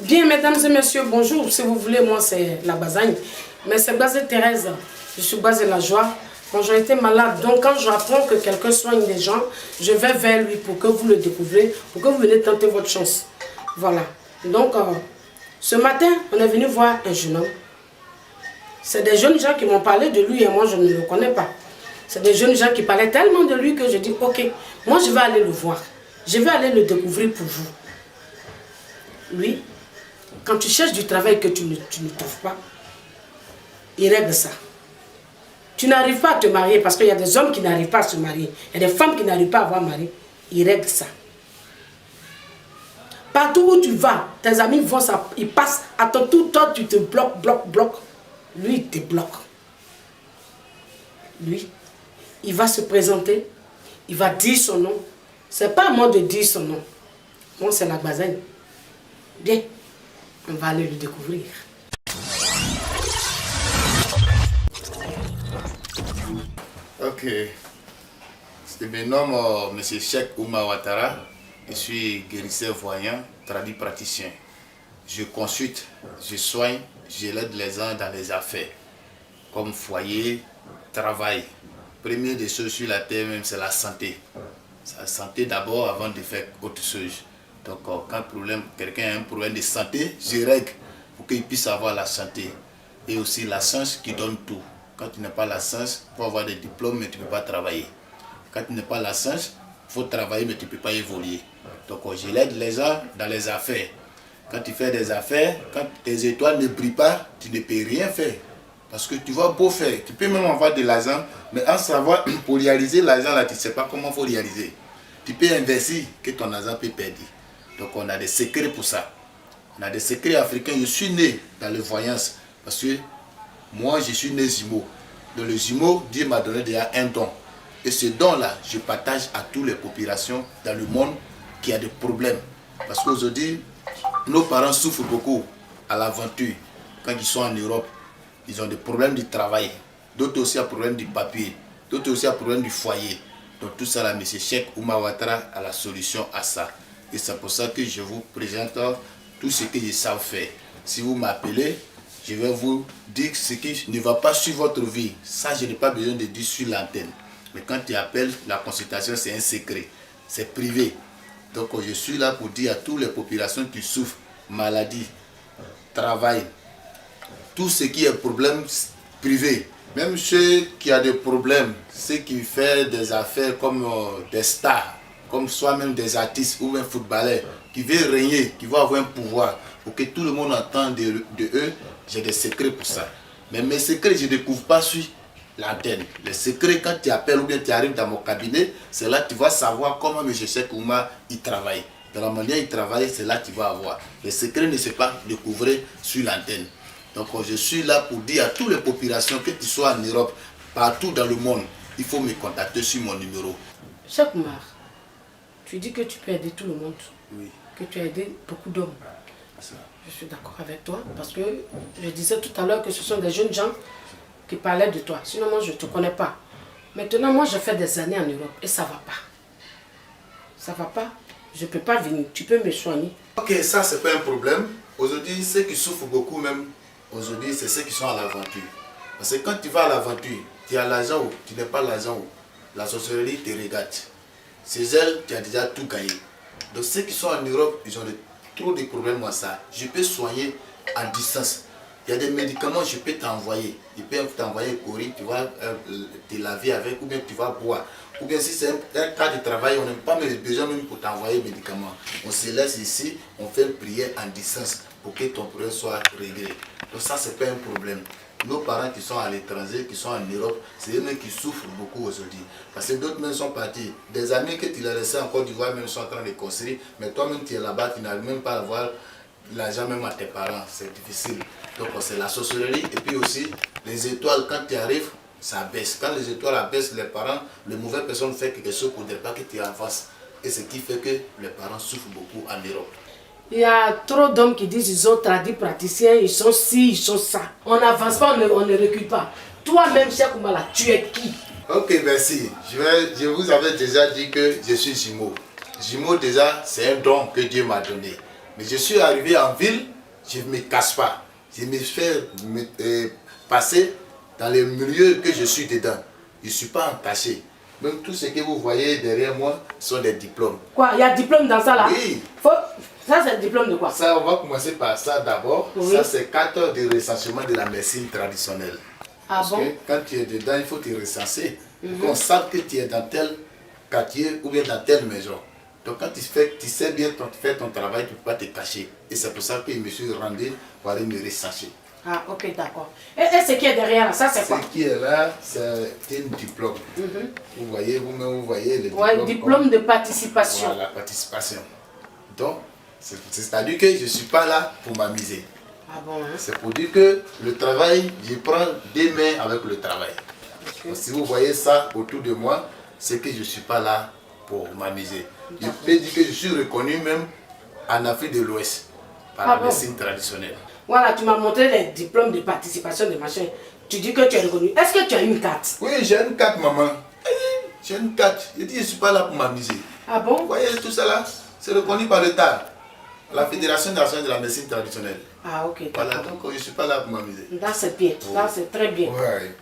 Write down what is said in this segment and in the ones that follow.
Bien, mesdames et messieurs, bonjour. Si vous voulez, moi, c'est la Bazagne. Mais c'est Bazé Thérèse. Je suis Bazé la joie. Quand j'ai été malade, donc quand j'apprends que quelqu'un soigne des gens, je vais vers lui pour que vous le découvrez, pour que vous venez tenter votre chance. Voilà. Donc, ce matin, on est venu voir un jeune homme. C'est des jeunes gens qui m'ont parlé de lui et moi, je ne le connais pas. C'est des jeunes gens qui parlaient tellement de lui que je dis, ok, moi, je vais aller le voir. Je vais aller le découvrir pour vous. Lui, quand tu cherches du travail que tu ne trouves pas, il règle ça. Tu n'arrives pas à te marier parce qu'il y a des hommes qui n'arrivent pas à se marier. Il y a des femmes qui n'arrivent pas à avoir mari. Il règle ça. Partout où tu vas, tes amis vont, ils passent à ton tour, toi tu te bloques. Lui, il te bloque. Lui, il va se présenter, il va dire son nom. C'est pas à moi de dire son nom. Moi, c'est la Bazagne. Bien, on va aller le découvrir. Ok. Je me nomme M. Cheikh Oumar Ouattara. Je suis guérisseur voyant, traduit praticien. Je consulte, je soigne, je l'aide les gens dans les affaires, comme foyer, travail. Première des choses sur la terre même, c'est la santé. C'est la santé d'abord avant de faire autre chose. Donc quand quelqu'un a un problème de santé, je règle pour qu'il puisse avoir la santé. Et aussi la science qui donne tout. Quand tu n'as pas la science, il faut avoir des diplômes mais tu ne peux pas travailler. Quand tu n'as pas la science, il faut travailler mais tu ne peux pas évoluer. Donc je l'aide les gens dans les affaires. Quand tu fais des affaires, quand tes étoiles ne brillent pas, tu ne peux rien faire. Parce que tu vas beau faire, tu peux même avoir de l'argent, mais en savoir, pour réaliser l'argent là, tu ne sais pas comment il faut réaliser. Tu peux investir que ton argent peut perdre. Donc on a des secrets pour ça. On a des secrets africains. Je suis né dans la voyance parce que moi je suis né jumeau. Dans le jumeau, Dieu m'a donné déjà un don. Et ce don-là, je partage à toutes les populations dans le monde qui a des problèmes. Parce qu'aujourd'hui, nos parents souffrent beaucoup à l'aventure. Quand ils sont en Europe, ils ont des problèmes du travail. D'autres aussi ont des problèmes du papier. D'autres aussi ont des problèmes du foyer. Donc tout ça, là, M. Cheikh Oumar Ouattara a la solution à ça. Et c'est pour ça que je vous présente tout ce que je sais faire. Si vous m'appelez, je vais vous dire ce qui ne va pas sur votre vie. Ça, je n'ai pas besoin de dire sur l'antenne. Mais quand tu appelles, la consultation, c'est un secret. C'est privé. Donc, je suis là pour dire à toutes les populations qui souffrent, maladie, travail, tout ce qui est problème privé. Même ceux qui ont des problèmes, ceux qui font des affaires comme des stars, comme soi-même des artistes ou un footballeur, qui veulent régner, qui veulent avoir un pouvoir, pour que tout le monde entende de eux, j'ai des secrets pour ça. Mais mes secrets, je ne découvre pas sur l'antenne. Les secrets, quand tu appelles ou bien tu arrives dans mon cabinet, c'est là que tu vas savoir comment M. Cheikh Oumar il travaille. De la manière il travaille, c'est là que tu vas avoir. Les secrets ne sont pas découverts sur l'antenne. Donc je suis là pour dire à toutes les populations, que tu sois en Europe, partout dans le monde, il faut me contacter sur mon numéro. Cheikh Oumar, tu dis que tu peux aider tout le monde. Oui. Que tu as aidé beaucoup d'hommes. Je suis d'accord avec toi parce que je disais tout à l'heure que ce sont des jeunes gens qui parlaient de toi. Sinon, moi, je ne te connais pas. Maintenant, moi, je fais des années en Europe et ça ne va pas. Ça ne va pas. Je ne peux pas venir. Tu peux me soigner. Ok, ça, c'est pas un problème. Aujourd'hui, ceux qui souffrent beaucoup même, aujourd'hui, c'est ceux qui sont à l'aventure. Parce que quand tu vas à l'aventure, tu as l'argent ou tu n'as pas l'argent ou la sorcellerie te regarde. Ces ailes, tu as déjà tout gagné. Donc ceux qui sont en Europe, ils ont trop de problèmes à ça. Je peux soigner à distance. Il y a des médicaments que je peux t'envoyer. Je peux t'envoyer un courrier, tu vas te laver avec, ou bien tu vas boire. Ou bien si c'est un cas de travail, on n'a pas besoin même pour t'envoyer des médicaments. On se laisse ici, on fait une prière en distance pour que ton problème soit réglé. Donc ça, ce n'est pas un problème. Nos parents qui sont à l'étranger, qui sont en Europe, c'est eux-mêmes qui souffrent beaucoup aujourd'hui. Parce que d'autres même sont partis. Des amis que tu as laissés en Côte d'Ivoire même sont en train de construire, mais toi-même tu es là-bas, tu n'arrives même pas à avoir l'argent même à tes parents. C'est difficile. Donc c'est la sorcellerie. Et puis aussi, les étoiles, quand tu arrives, ça baisse. Quand les étoiles baissent, les parents, les mauvaises personnes font quelque chose pour ne pas que tu avances. Et ce qui fait que les parents souffrent beaucoup en Europe. Il y a trop d'hommes qui disent qu'ils ont traduit praticiens, ils sont ci, ils sont ça. On n'avance pas, on ne recule pas. Toi-même, Cheikh Oumar, tu es qui? Ok, merci. Je vous avais déjà dit que je suis jumeau. Jumeau, déjà, c'est un don que Dieu m'a donné. Mais je suis arrivé en ville je ne me cache pas. Je me fais passer dans les milieux que je suis dedans. Je ne suis pas entaché. Même tout ce que vous voyez derrière moi sont des diplômes. Quoi, il y a diplôme dans ça là? Oui. Ça c'est le diplôme de quoi? Ça, on va commencer par ça d'abord. Oui. Ça c'est 4 heures de recensement de la médecine traditionnelle. Ah Parce bon? que quand tu es dedans, il faut te recenser. Pour qu'on sache que tu es dans tel quartier ou bien dans telle maison. Donc quand tu sais bien faire ton travail, tu ne peux pas te cacher. Et c'est pour ça que je me suis rendu pour aller me recenser. Ah ok, d'accord. Et ce qui est derrière là, ça c'est quoi? Ce qui est là, c'est un diplôme. Vous voyez, vous-même, vous voyez le diplôme. Ouais, diplôme de participation. Voilà, participation. Donc, c'est-à-dire que je ne suis pas là pour m'amuser. Ah bon, hein? C'est pour dire que le travail, je prends des mains avec le travail. Okay. Si vous voyez ça autour de moi, c'est que je ne suis pas là pour m'amuser. Je peux dire que je suis reconnu même en Afrique de l'Ouest par la médecine traditionnelle. Voilà, tu m'as montré les diplômes de participation de machin. Tu dis que tu es reconnu. Est-ce que tu as une carte? Oui, j'ai une carte, maman. J'ai une carte. Je dis, je ne suis pas là pour m'amuser. Ah bon? Vous voyez tout ça là? C'est reconnu par l'État. La Fédération nationale de la médecine traditionnelle. Ah ok. Voilà, donc je ne suis pas là pour m'amuser. Là c'est bien, là c'est très bien. Ouais.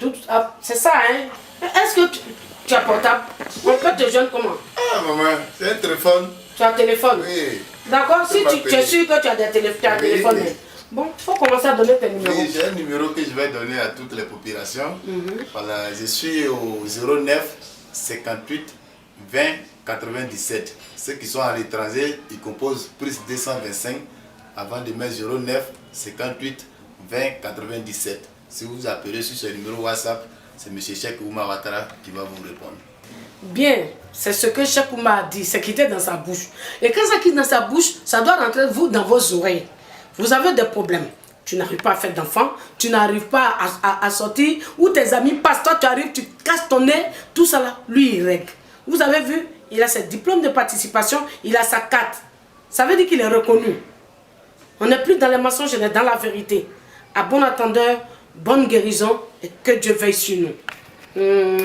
Donc, c'est ça, hein? Est-ce que tu as portable? On peut te joindre comment? Ah maman, c'est un téléphone. Tu as un téléphone? Oui. D'accord, si tu es sûr que tu as des téléphones. Bon, il faut commencer à donner tes numéros. Oui, j'ai un numéro que je vais donner à toutes les populations. Voilà, je suis au 09 58 20 97. Ceux qui sont à l'étranger, ils composent plus 225 avant de mettre 09 58 20 97. Si vous appelez sur ce numéro WhatsApp, c'est M. Cheikh Ouma Ouattara qui va vous répondre. Bien, c'est ce que Cheikh Ouma a dit, c'est quitter dans sa bouche. Et quand ça quitte dans sa bouche, ça doit rentrer dans vos oreilles. Vous avez des problèmes. Tu n'arrives pas à faire d'enfants, tu n'arrives pas à sortir, ou tes amis passent, toi tu arrives, tu casses ton nez, tout ça là, lui il règle. Vous avez vu, il a ses diplômes de participation, il a sa carte. Ça veut dire qu'il est reconnu. On n'est plus dans les mensonges, on est dans la vérité. À bon attendeur, bonne guérison et que Dieu veille sur nous.